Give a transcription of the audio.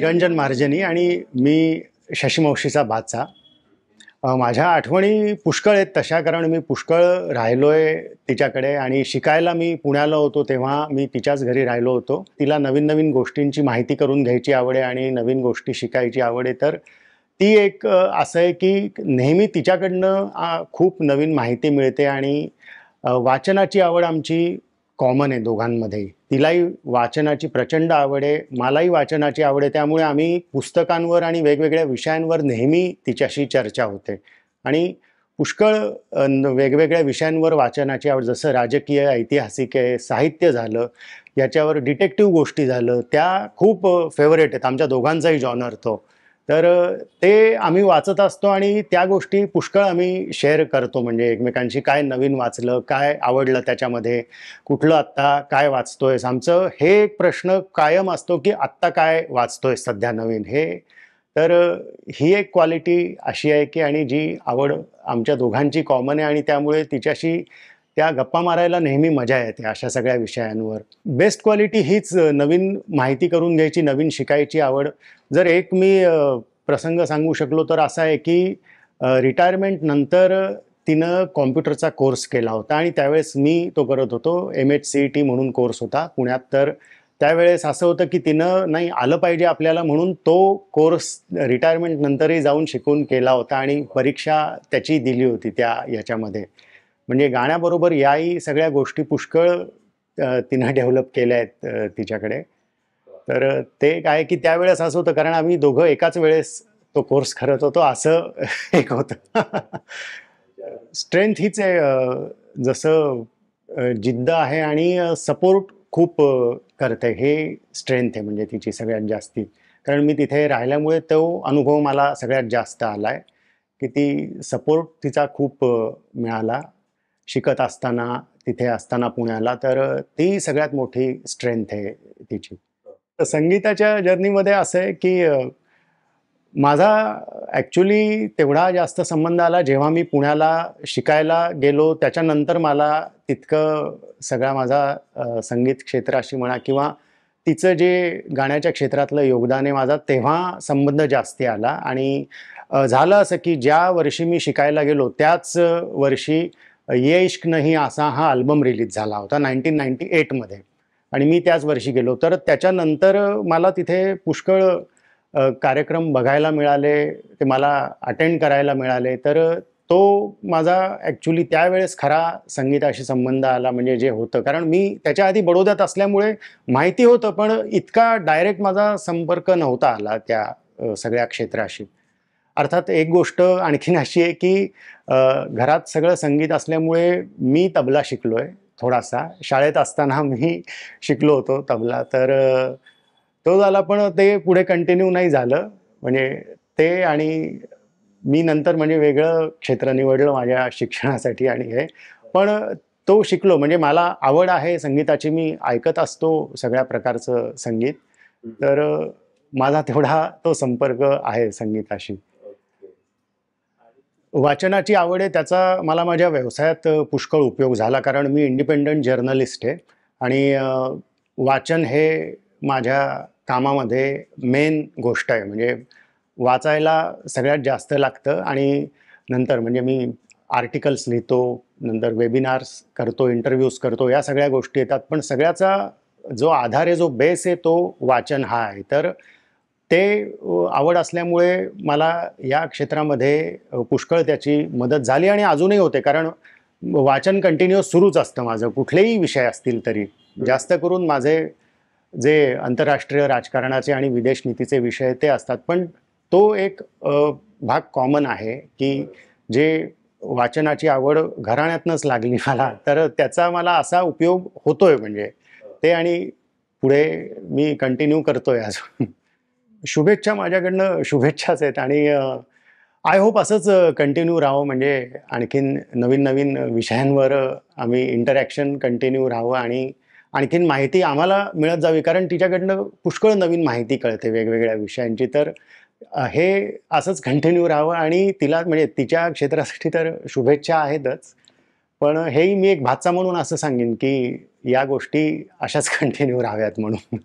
निरंजन मार्जनी आणि मी शशीमावशीचा भाचा. माझ्या आठवणी पुष्कळ आहेत तशा, कारण मी पुष्कळ राहिलोय तिच्याकडे आणि शिकायला मी पुण्याला होतो तेव्हा मी तिच्याच घरी राहिलो होतो. तिला नवीन नवीन गोष्टींची माहिती करून घ्यायची आवड आहे आणि नवीन गोष्टी शिकायची आवड आहे. तर ती एक असं आहे की नेहमी तिच्याकडनं खूप नवीन माहिती मिळते आणि वाचनाची आवड आमची कॉमन आहे दोघांमध्ये. तिलाही वाचनाची प्रचंड आवड आहे, मलाही वाचनाची आवड आहे. त्यामुळे आम्ही पुस्तकांवर आणि वेगवेगळ्या विषयांवर नेहमी तिच्याशी चर्चा होते आणि पुष्कळ वेगवेगळ्या विषयांवर वाचनाची आवड, जसं राजकीय, ऐतिहासिक आहे, साहित्य झालं, याच्यावर डिटेक्टिव्ह गोष्टी झालं, त्या खूप फेवरेट आहेत. आमच्या दोघांचाही जॉनर तो. तर ते आम्ही वाचत असतो आणि त्या गोष्टी पुष्कळ आम्ही शेअर करतो. म्हणजे एकमेकांशी काय नवीन वाचलं, काय आवडलं त्याच्यामध्ये, कुठलं आत्ता काय वाचतोयस. आमचं हे एक प्रश्न कायम असतो की आत्ता काय वाचतोय सध्या नवीन हे. तर ही एक क्वालिटी अशी आहे की आणि जी आवड आमच्या दोघांची कॉमन आहे आणि त्यामुळे तिच्याशी त्या गप्पा मारायला नेहमी मजा येते अशा सगळ्या विषयांवर. बेस्ट क्वालिटी हीच नवीन माहिती करून घ्यायची, नवीन शिकायची आवड. जर एक मी प्रसंग सांगू शकलो तर असा आहे की रिटायरमेंट नंतर तिनं कॉम्प्युटरचा कोर्स केला होता आणि त्यावेळेस मी तो करत होतो. MHCET म्हणून कोर्स होता पुण्यात. तर त्यावेळेस असं होतं की तिनं नाही आलं पाहिजे आपल्याला म्हणून तो कोर्स रिटायरमेंट नंतरही जाऊन शिकून केला होता आणि परीक्षा त्याची दिली होती त्या याच्यामध्ये. म्हणजे गाण्याबरोबर याही सगळ्या गोष्टी पुष्कळ तिनं डेव्हलप केल्या आहेत तिच्याकडे. तर ते काय की त्यावेळेस असं होतं, कारण आम्ही दोघं एकाच वेळेस तो कोर्स करत होतो, असं एक होतं. स्ट्रेंथ हीच आहे, जसं जिद्द आहे आणि सपोर्ट खूप करते, हे स्ट्रेंथ आहे म्हणजे तिची सगळ्यात जास्ती. कारण मी तिथे राहिल्यामुळे तो अनुभव मला सगळ्यात जास्त आला आहे की ती सपोर्ट तिचा खूप मिळाला शिकत असताना, तिथे असताना पुण्याला. तर ती सगळ्यात मोठी स्ट्रेंथ आहे तिची. तर संगीताच्या जर्नीमध्ये असं आहे की माझा ॲक्च्युली तेवढा जास्त संबंध आला जेव्हा मी पुण्याला शिकायला गेलो. त्याच्यानंतर मला तितकं सगळा माझा संगीत क्षेत्राशी म्हणा किंवा तिचं जे गाण्याच्या क्षेत्रातलं योगदान आहे माझा, तेव्हा संबंध जास्ती आला. आणि झालं असं की ज्या वर्षी मी शिकायला गेलो त्याच वर्षी ये इश्क नहीं आसा हा अल्बम रिलीज झाला होता 1998 मध्ये आणि मी त्याच वर्षी गेलो. तर त्याच्यानंतर मला तिथे पुष्कळ कार्यक्रम बघायला मिळाले, ते मला अटेंड करायला मिळाले. तर तो माझा ॲक्च्युली त्यावेळेस खरा संगीताशी संबंध आला, म्हणजे जे होतं. कारण मी त्याच्या आधी बडोद्यात असल्यामुळे माहिती होतं, पण इतका डायरेक्ट माझा संपर्क नव्हता आला त्या सगळ्या क्षेत्राशी. अर्थात एक गोष्ट आणखीन अशी आहे की घरात सगळं संगीत असल्यामुळे मी तबला शिकलोय थोडासा. शाळेत असताना मी शिकलो होतो तबला. तर तो झाला, पण ते पुढे कंटिन्यू नाही झालं. म्हणजे ते आणि मी नंतर म्हणजे वेगळं क्षेत्र निवडलं माझ्या शिक्षणासाठी आणि हे. पण तो शिकलो, म्हणजे मला आवड आहे संगीताची, मी ऐकत असतो सगळ्या प्रकारचं संगीत. तर माझा तेवढा तो संपर्क आहे संगीताशी. वाचनाची आवड आहे त्याचा मला माझ्या व्यवसायात पुष्कळ उपयोग झाला, कारण मी इंडिपेंडंट जर्नलिस्ट आहे आणि वाचन हे माझ्या कामामध्ये मेन गोष्ट आहे. म्हणजे वाचायला सगळ्यात जास्त लागतं आणि नंतर म्हणजे मी आर्टिकल्स लिहितो, नंतर वेबिनार्स करतो, इंटरव्ह्यूज करतो, या सगळ्या गोष्टी येतात. पण सगळ्याचा जो आधार आहे, जो बेस आहे, तो वाचन हा आहे. तर ते आवड असल्यामुळे मला या क्षेत्रामध्ये पुष्कळ त्याची मदत झाली आणि अजूनही होते. कारण वाचन कंटिन्युअस सुरूच असतं माझं, कुठलेही विषय असतील तरी. जास्त करून माझे जे आंतरराष्ट्रीय राजकारणाचे आणि विदेश नीतीचे विषय ते असतात. पण तो एक भाग कॉमन आहे की जे वाचनाची आवड घराण्यातनंच लागली मला, तर त्याचा मला असा उपयोग होतोय म्हणजे ते, आणि पुढे मी कंटिन्यू करतोय अजून. शुभेच्छा माझ्याकडनं शुभेच्छाच आहेत आणि आय होप असंच कंटिन्यू राहावं. म्हणजे आणखीन नवीन-नवीन विषयांवर आम्ही इंटरॅक्शन कंटिन्यू राहावं आणि आणखीन माहिती आम्हाला मिळत जावी, कारण तिच्याकडनं पुष्कळ नवीन माहिती कळते वेगवेगळ्या विषयांची. तर हे असंच कंटिन्यू राहावं आणि तिला म्हणजे तिच्या क्षेत्रासाठी तर शुभेच्छा आहेतच. पण हेही मी एक भाचा म्हणून असं सांगेन की या गोष्टी अशाच कंटिन्यू राहाव्यात म्हणून.